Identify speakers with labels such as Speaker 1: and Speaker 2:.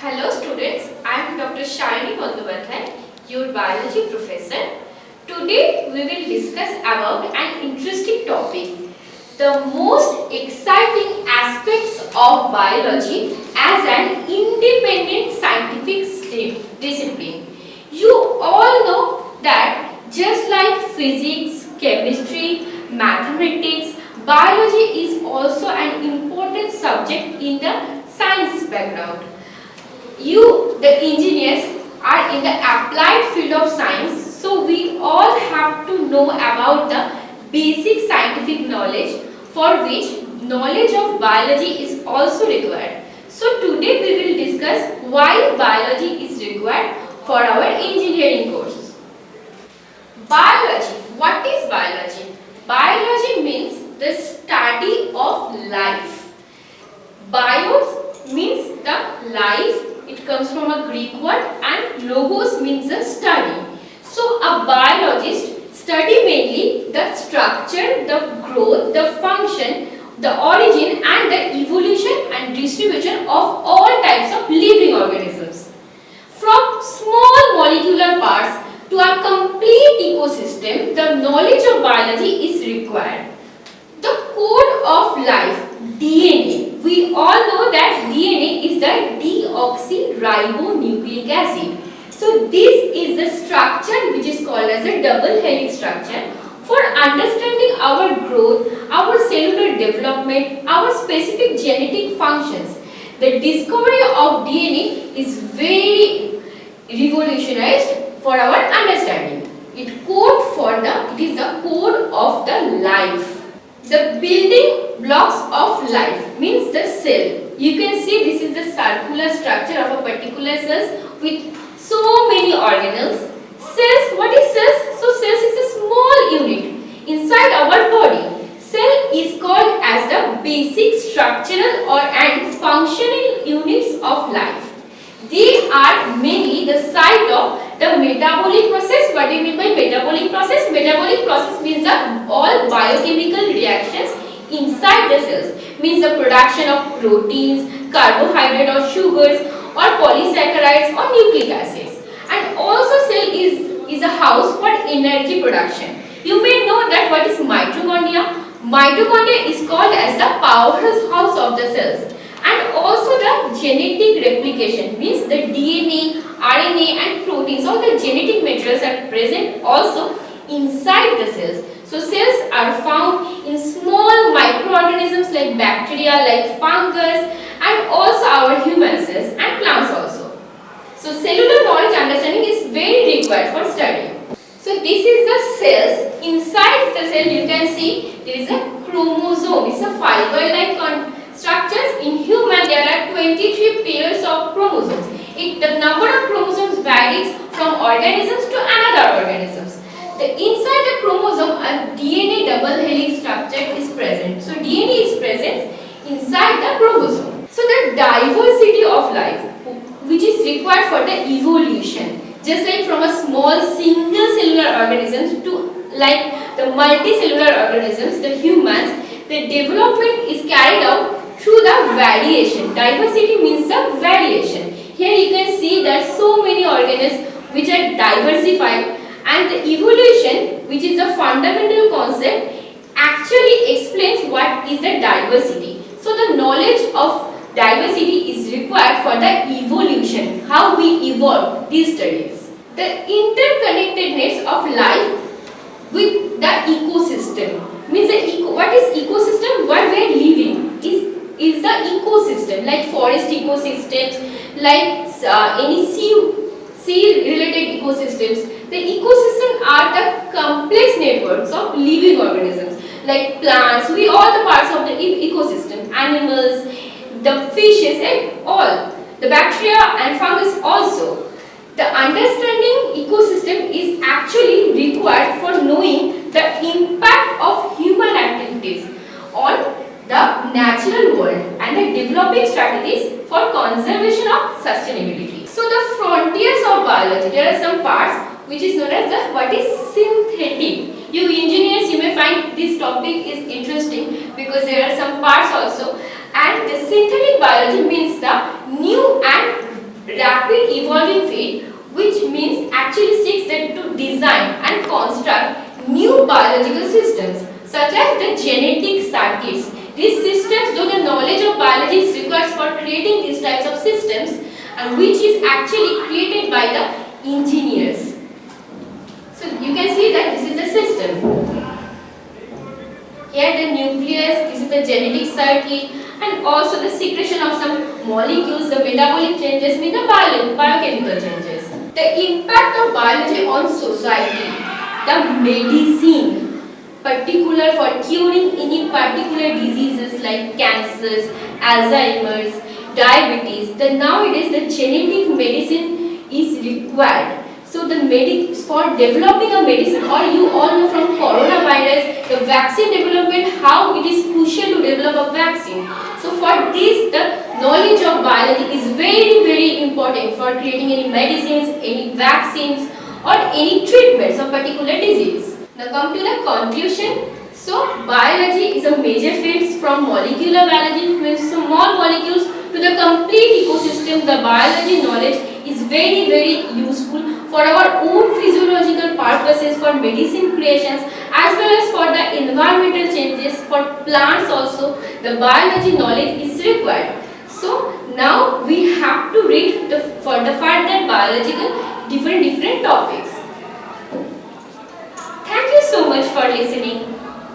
Speaker 1: Hello students, I am Dr. Sayani Bandyopadhyay, your biology professor. Today we will discuss about an interesting topic, the most exciting aspects of biology as an independent scientific discipline. You all know that just like physics, chemistry, mathematics, biology is also an important subject in the science background. You, the engineers, are in the applied field of science, so we all have to know about the basic scientific knowledge for which knowledge of biology is also required. So today we will discuss why biology is required for our engineering course. Biology. What is biology? Biology means the study of life. Bios means the life. It comes from a Greek word, and logos means the study. So a biologist study mainly the structure, the growth, the function, the origin and the evolution and distribution of all types of living organisms. From small molecular parts to a complete ecosystem, the knowledge of biology is required. The code of life, DNA. We all know that DNA is the deoxyribonucleic acid. So this is the structure which is called as a double helix structure. For understanding our growth, our cellular development, our specific genetic functions, the discovery of DNA is very revolutionized for our understanding. It is the code of the life. The building blocks of life means the cell. You can see this is the circular structure of a particular cells with so many organelles. Cells, what is cells? So cells is a small unit inside our body. Cell is called as the basic structural and functional units of life. They are mainly the site of the metabolic process. What do you mean by metabolic process? Metabolic process means the all biochemical reactions inside the cells. Means the production of proteins, carbohydrate or sugars or polysaccharides or nucleic acids. And also cell is a house for energy production. You may know that what is mitochondria. Mitochondria is called as the powerhouse of the cells. And also the genetic replication means the DNA, RNA and proteins, all the genetic materials are present also inside the cells. So cells are found in small microorganisms like bacteria, like fungus and also our human cells and plants also. So cellular knowledge understanding is very required for study. So this is the cells. Inside the cell you can see there is a chromosome. It's a fiber-like structures. In human there are 23 pairs of chromosomes. The number of chromosomes varies from organisms to another organisms. Inside the chromosome a DNA double helix structure is present. So DNA is present inside the chromosome. So the diversity of life which is required for the evolution, just like from a small single cellular organisms to like the multicellular organisms, the humans, the development is carried out through the variation. Diversity means the variation. Here you can see that so many organisms which are diversified, and the evolution, which is a fundamental concept, actually explains what is the diversity. So the knowledge of diversity is required for the evolution, how we evolve, these studies. The interconnectedness of life with the ecosystem means what is ecosystem? What we are living is the ecosystem, like forest ecosystems, like any sea related ecosystems. The ecosystems are the complex networks of living organisms like plants, all the parts of the ecosystem, animals, the fishes and all, the bacteria and fungus also. The understanding ecosystem is actually required for knowing the impact of human activities on the natural world and the developing strategies for conservation of sustainability. So the frontiers of biology, there are some parts which is known as what is synthetic. You engineers, you may find this topic is interesting because there are some parts also. And the synthetic biology means the new and evolving field which means actually seeks that to design and construct new biological systems such as the genetic circuits. These systems, though the knowledge of biology is required for creating these types of systems, and which is actually created by the engineers. So you can see that this is the system. Here the nucleus, this is the genetic circuit, and also the secretion of some molecules, the metabolic changes mean the biochemical changes. The impact of biology on society, the medicine, particular for curing any particular diseases like cancers, Alzheimer's, diabetes. Nowadays the genetic medicine is required. So for developing a medicine, or you all know from coronavirus, the vaccine development, how it is crucial to develop a vaccine. So for this, the knowledge of biology is very important for creating any medicines, any vaccines, or any treatments of particular disease. Now come to the conclusion. So biology is a major field from molecular biology, means small molecules, to the complete ecosystem. The biology knowledge is very useful for our own physiological purposes, for medicine creations, as well as for the environmental changes, for plants also. The biology knowledge is required. So now we have to read for the further biological different topics. Thank you so much for listening.